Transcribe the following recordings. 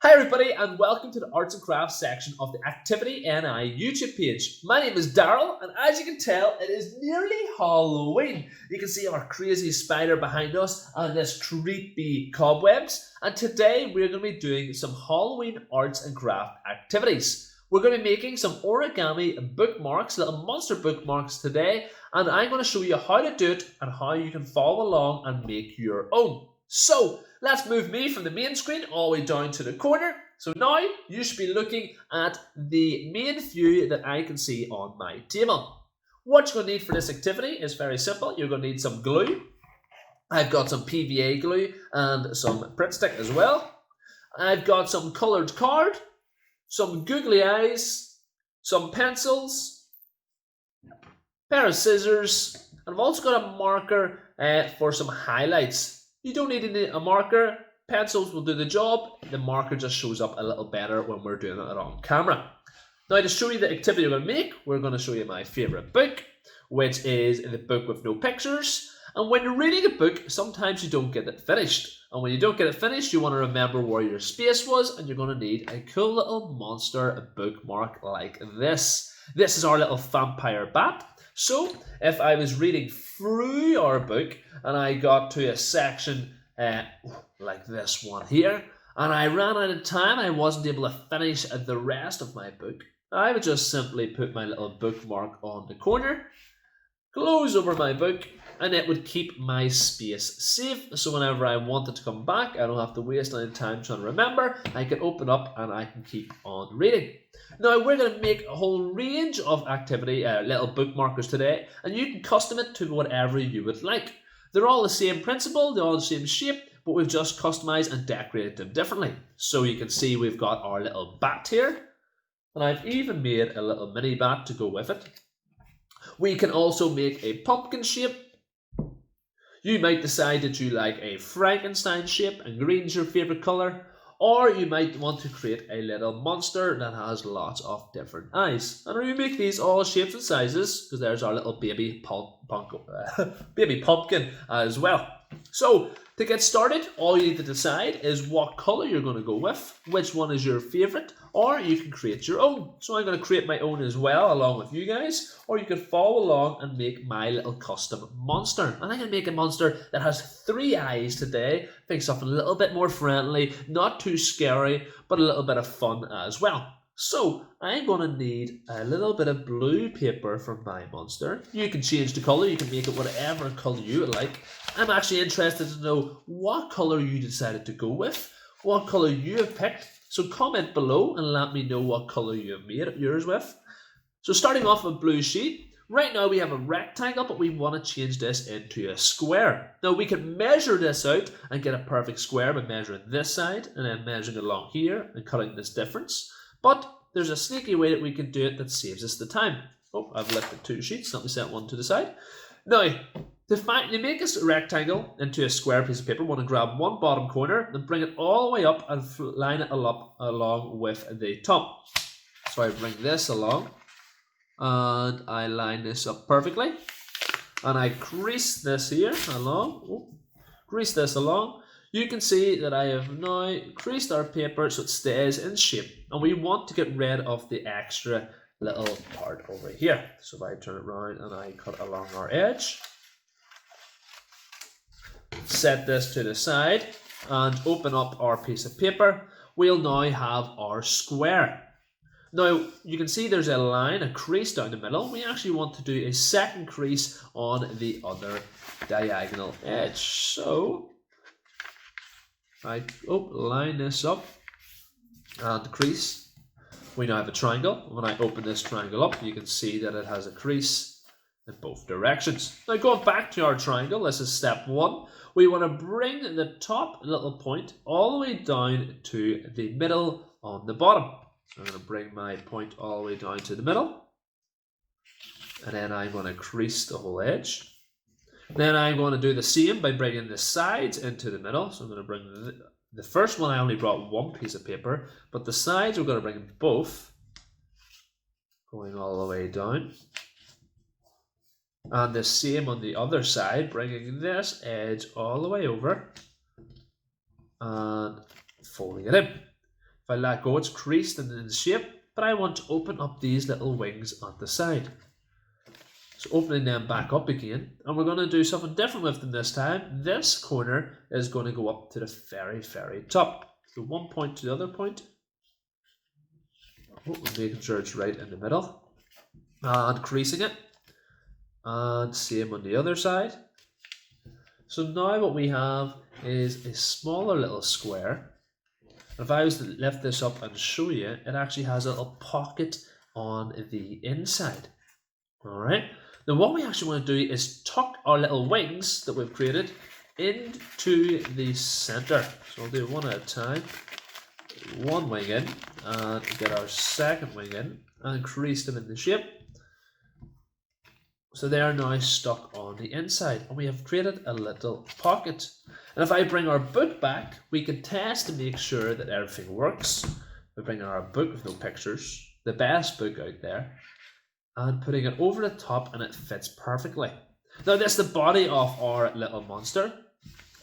Hi everybody and welcome to the Arts and Crafts section of the Activity NI YouTube page. My name is Daryl and as you can tell it is nearly Halloween. You can see our crazy spider behind us and this creepy cobwebs, and today we're going to be doing some Halloween arts and craft activities. We're going to be making some origami bookmarks, little monster bookmarks today, and I'm going to show you how to do it and how you can follow along and make your own. So let's move me from the main screen all the way down to the corner. So now you should be looking at the main view that I can see on my table. What you're going to need for this activity is very simple. You're going to need some glue. I've got some PVA glue and some Pritt stick as well. I've got some coloured card, some googly eyes, some pencils, a pair of scissors, and I've also got a marker for some highlights. You don't need a marker. Pencils will do the job. The marker just shows up a little better when we're doing it on camera. Now, to show you the activity we're going to make, we're going to show you my favourite book, which is the book with no pictures. And when you're reading a book, sometimes you don't get it finished. And when you don't get it finished, you want to remember where your space was, and you're going to need a cool little monster bookmark like this. This is our little vampire bat. So, if I was reading through our book and I got to a section like this one here, and I ran out of time, I wasn't able to finish the rest of my book, I would just simply put my little bookmark on the corner, close over my book, and it would keep my space safe. So whenever I wanted to come back, I don't have to waste any time trying to remember. I can open up and I can keep on reading. Now we're going to make a whole range of activity, little bookmarkers today, and you can custom it to whatever you would like. They're all the same principle, they're all the same shape, but we've just customized and decorated them differently. So you can see we've got our little bat here, and I've even made a little mini bat to go with it. We can also make a pumpkin shape. You might decide that you like a Frankenstein shape and green's your favourite colour, or you might want to create a little monster that has lots of different eyes. And we make these all shapes and sizes, because there's our little baby pumpkin as well. So, to get started, all you need to decide is what colour you're going to go with, which one is your favourite, or you can create your own. So I'm going to create my own as well, along with you guys, or you can follow along and make my little custom monster. And I'm going to make a monster that has 3 eyes today. Think something a little bit more friendly, not too scary, but a little bit of fun as well. So I'm going to need a little bit of blue paper for my monster. You can change the colour, you can make it whatever colour you would like. I'm actually interested to know what colour you decided to go with, what colour you have picked. So comment below and let me know what colour you have made yours with. So starting off with blue sheet, right now we have a rectangle, but we want to change this into a square. Now we can measure this out and get a perfect square by measuring this side and then measuring along here and cutting this difference. But there's a sneaky way that we can do it that saves us the time. Oh, I've lifted 2 sheets. Let me set one to the side. Now, to make this rectangle into a square piece of paper, we want to grab one bottom corner, then bring it all the way up and line it up along with the top. So I bring this along, and I line this up perfectly. And I crease this here along. Oh, crease this along. You can see that I have now creased our paper so it stays in shape, and we want to get rid of the extra little part over here. So if I turn it around and I cut along our edge, set this to the side and open up our piece of paper, we'll now have our square. Now you can see there's a line, a crease down the middle. We actually want to do a second crease on the other diagonal edge. So I line this up and crease. We now have a triangle. When I open this triangle up, you can see that it has a crease in both directions. Now going back to our triangle, this is step 1. We want to bring the top little point all the way down to the middle on the bottom. So I'm going to bring my point all the way down to the middle. And then I'm going to crease the whole edge. Then I'm going to do the same by bringing the sides into the middle. So I'm going to bring the first one, I only brought one piece of paper, but the sides we're going to bring them both, going all the way down. And the same on the other side, bringing this edge all the way over and folding it in. If I let go, it's creased and in shape, but I want to open up these little wings at the side. So opening them back up again, and we're going to do something different with them this time. This corner is going to go up to the very, very top. So one point to the other point. Oh, we're making sure it's right in the middle. And creasing it. And same on the other side. So now what we have is a smaller little square. If I was to lift this up and show you, it actually has a little pocket on the inside. Alright, now what we actually want to do is tuck our little wings that we've created into the center. So we'll do one at a time. One wing in, and get our second wing in, and crease them into shape. So they are now stuck on the inside, and we have created a little pocket. And if I bring our book back, we can test to make sure that everything works. We bring our book with no pictures, the best book out there, and putting it over the top, and it fits perfectly. Now that's the body of our little monster.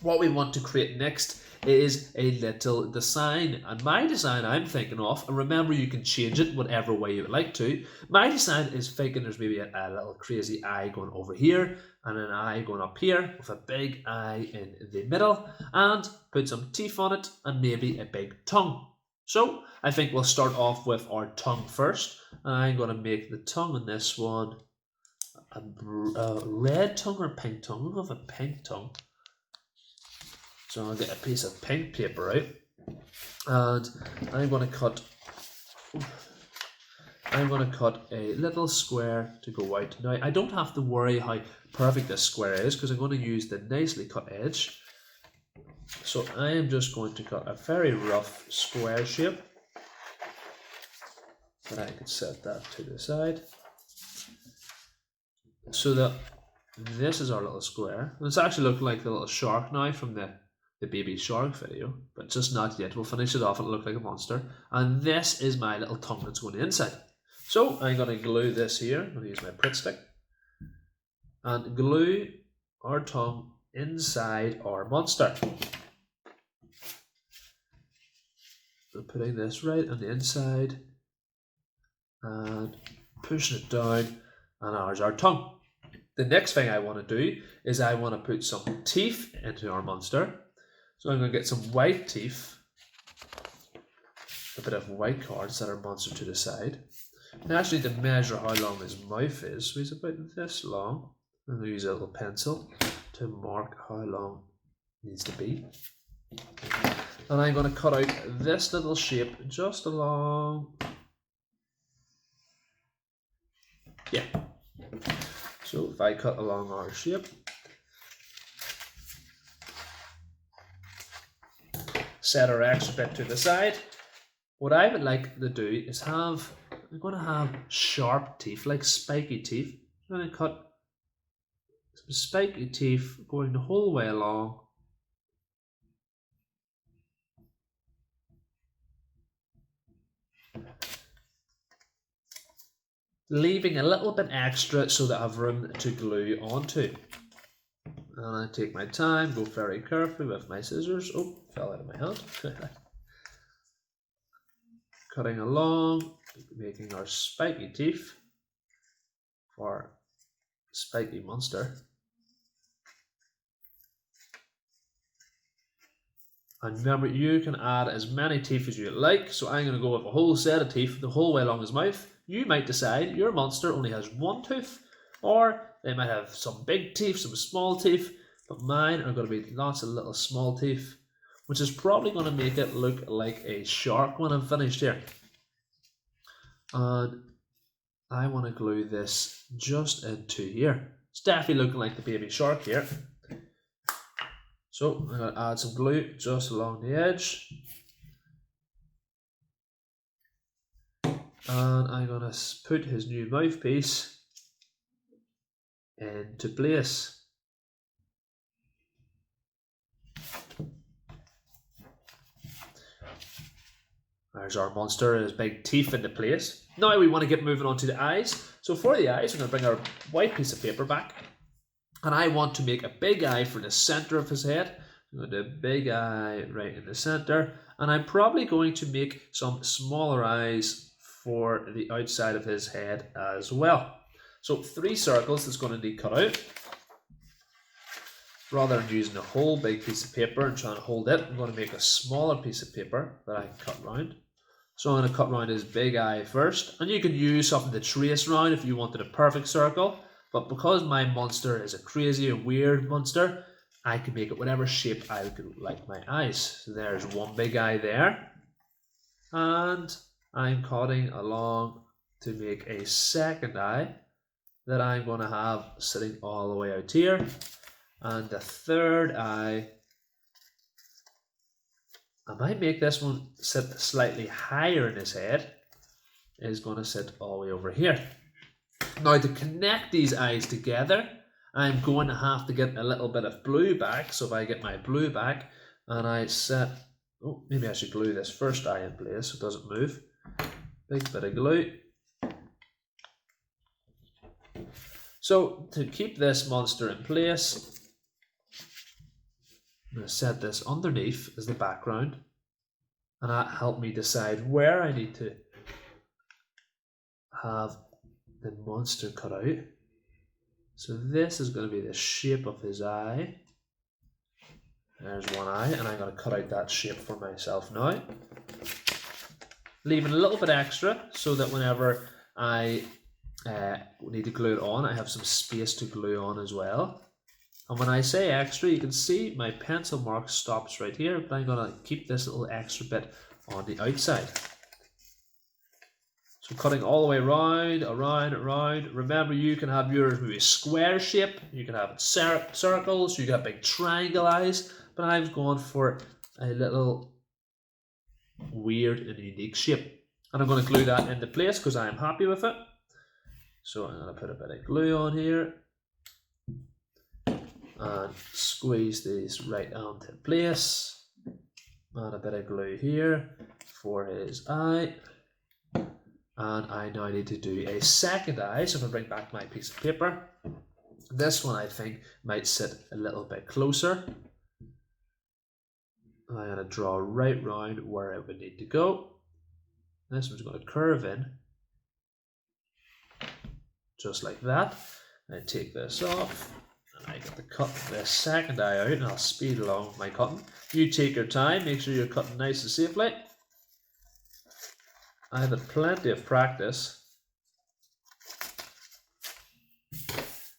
What we want to create next is a little design, and my design I'm thinking of, and remember you can change it whatever way you would like to. My design is thinking there's maybe a little crazy eye going over here and an eye going up here with a big eye in the middle, and put some teeth on it and maybe a big tongue. So I think we'll start off with our tongue first, and I'm going to make the tongue on this one a red tongue or a pink tongue. We'll go with a pink tongue. So I'll get a piece of pink paper out, and I'm going to cut a little square to go out. Now I don't have to worry how perfect this square is because I'm going to use the nicely cut edge. So I am just going to cut a very rough square shape, and I can set that to the side so that this is our little square. And it's actually looking like the little shark now from the baby shark video, but just not yet. We'll finish it off and it'll look like a monster. And this is my little tongue that's going inside. So I'm going to glue this here. I'm going to use my Pritt stick and glue our tongue inside our monster. So putting this right on the inside and pushing it down, and there's our tongue. The next thing I want to do is I want to put some teeth into our monster. So I'm going to get some white teeth, a bit of white card, set our monster to the side. And actually to measure how long his mouth is, so he's about this long. I'm going to use a little pencil to mark how long it needs to be. And I'm going to cut out this little shape just along. Yeah. So if I cut along our shape, set our extra bit to the side. What I would like to do is I'm going to have sharp teeth, like spiky teeth. I'm going to cut some spiky teeth going the whole way along. Leaving a little bit extra so that I have room to glue onto. And I take my time, go very carefully with my scissors. Oh, fell out of my hand. Cutting along, making our spiky teeth for spiky monster. And remember, you can add as many teeth as you like. So I'm going to go with a whole set of teeth the whole way along his mouth. You might decide your monster only has one tooth, or they might have some big teeth, some small teeth, but mine are going to be lots of little small teeth, which is probably going to make it look like a shark when I'm finished here. And I want to glue this just into here. It's definitely looking like the baby shark here. So I'm going to add some glue just along the edge. And I'm going to put his new mouthpiece into place. There's our monster and his big teeth into place. Now we want to get moving on to the eyes. So for the eyes, we're going to bring our white piece of paper back. And I want to make a big eye for the center of his head. I'm going to do a big eye right in the center, and I'm probably going to make some smaller eyes for the outside of his head as well. So 3 circles that's going to need cut out. Rather than using a whole big piece of paper and trying to hold it, I'm going to make a smaller piece of paper that I can cut round. So I'm going to cut round his big eye first, and you can use something to trace round if you wanted a perfect circle, but because my monster is a crazy or weird monster, I can make it whatever shape I would like my eyes. So there's one big eye there, and I'm cutting along to make a second eye that I'm going to have sitting all the way out here. And the third eye, I might make this one sit slightly higher in his head, is going to sit all the way over here. Now to connect these eyes together, I'm going to have to get a little bit of blue back. So if I get my blue back and I set, oh, maybe I should glue this first eye in place so it doesn't move. Big bit of glue. So to keep this monster in place, I'm going to set this underneath as the background, and that helped me decide where I need to have the monster cut out. So this is going to be the shape of his eye. There's one eye, and I'm going to cut out that shape for myself now. Leaving a little bit extra so that whenever I need to glue it on, I have some space to glue on as well. And when I say extra, you can see my pencil mark stops right here, but I'm going to keep this little extra bit on the outside. So cutting all the way around, around, around. Remember, you can have yours maybe a square shape, you can have it circles, you can have big triangle eyes, but I've gone for a little weird and unique shape. And I'm going to glue that into place because I'm happy with it. So I'm going to put a bit of glue on here and squeeze these right onto place. And a bit of glue here for his eye. And I now need to do a second eye. So I'm going to bring back my piece of paper. This one I think might sit a little bit closer. I'm going to draw right round where it would need to go. This one's going to curve in. Just like that. I take this off. And I get to cut this second eye out, and I'll speed along with my cutting. You take your time, make sure you're cutting nice and safely. I have had plenty of practice.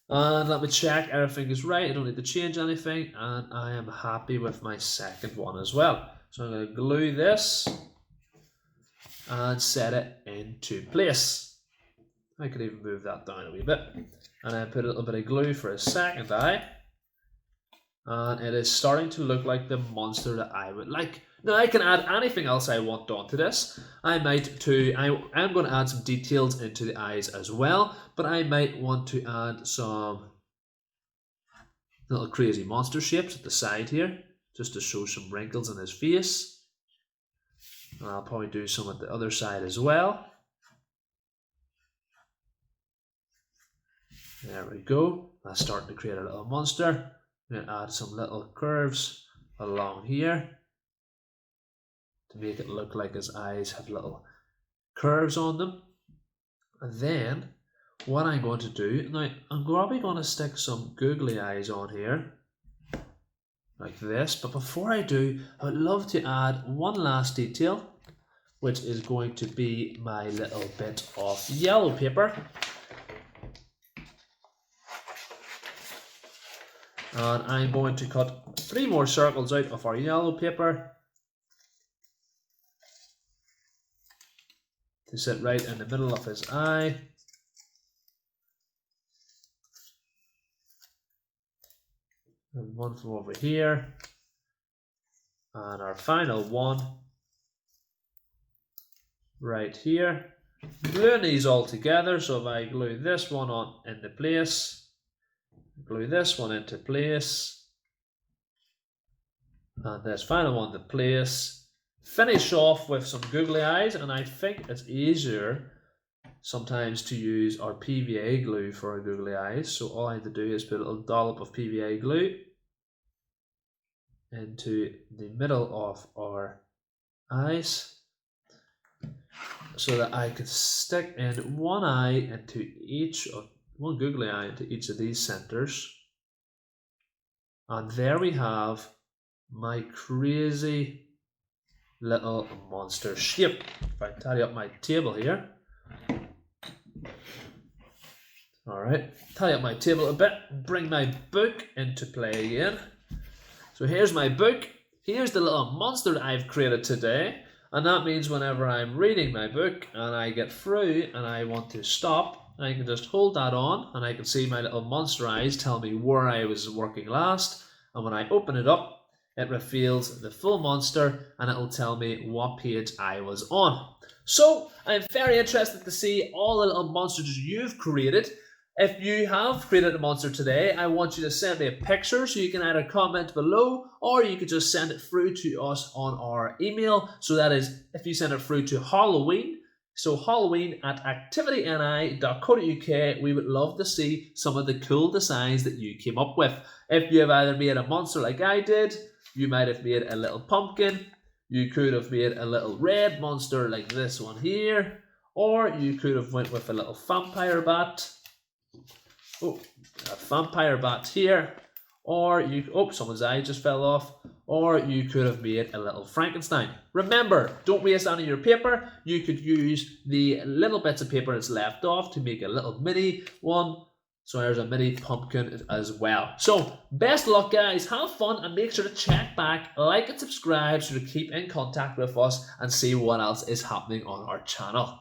And let me check everything is right. I don't need to change anything, and I am happy with my second one as well. So I'm going to glue this and set it into place. I could even move that down a wee bit. And I put a little bit of glue for a second eye. And it is starting to look like the monster that I would like. Now I can add anything else I want onto this. I'm going to add some details into the eyes as well. But I might want to add some little crazy monster shapes at the side here. Just to show some wrinkles in his face. And I'll probably do some at the other side as well. There we go. That's starting to create a little monster. I'm going to add some little curves along here to make it look like his eyes have little curves on them. And then what I'm going to do, now I'm probably going to stick some googly eyes on here like this, but before I do, I would love to add one last detail, which is going to be my little bit of yellow paper. And I'm going to cut 3 more circles out of our yellow paper to sit right in the middle of his eye. And one from over here. And our final one right here. Gluing these all together, so if I glue this one on into place, glue this one into place, and this final one into place. Finish off with some googly eyes, and I think it's easier sometimes to use our PVA glue for our googly eyes. So all I have to do is put a little dollop of PVA glue into the middle of our eyes so that I could stick in one googly eye into each of these centers. And there we have my crazy little monster shape. If I tidy up my table here. Alright, tidy up my table a bit, bring my book into play again. So here's my book. Here's the little monster that I've created today. And that means whenever I'm reading my book and I get through and I want to stop, I can just hold that on and I can see my little monster eyes tell me where I was working last. And when I open it up, it reveals the full monster and it'll tell me what page I was on. So I'm very interested to see all the little monsters you've created. If you have created a monster today, I want you to send me a picture, so you can either comment below or you could just send it through to us on our email. So that is, if you send it through to Halloween, so halloween@activityni.co.uk, we would love to see some of the cool designs that you came up with. If you have either made a monster like I did, you might have made a little pumpkin, you could have made a little red monster like this one here, or you could have went with a little vampire bat. Oh, a vampire bat here, or someone's eye just fell off, or you could have made a little Frankenstein. Remember, don't waste any of your paper. You could use the little bits of paper that's left off to make a little mini one. So there's a mini pumpkin as well. So best of luck, guys. Have fun and make sure to check back, like and subscribe so to keep in contact with us and see what else is happening on our channel.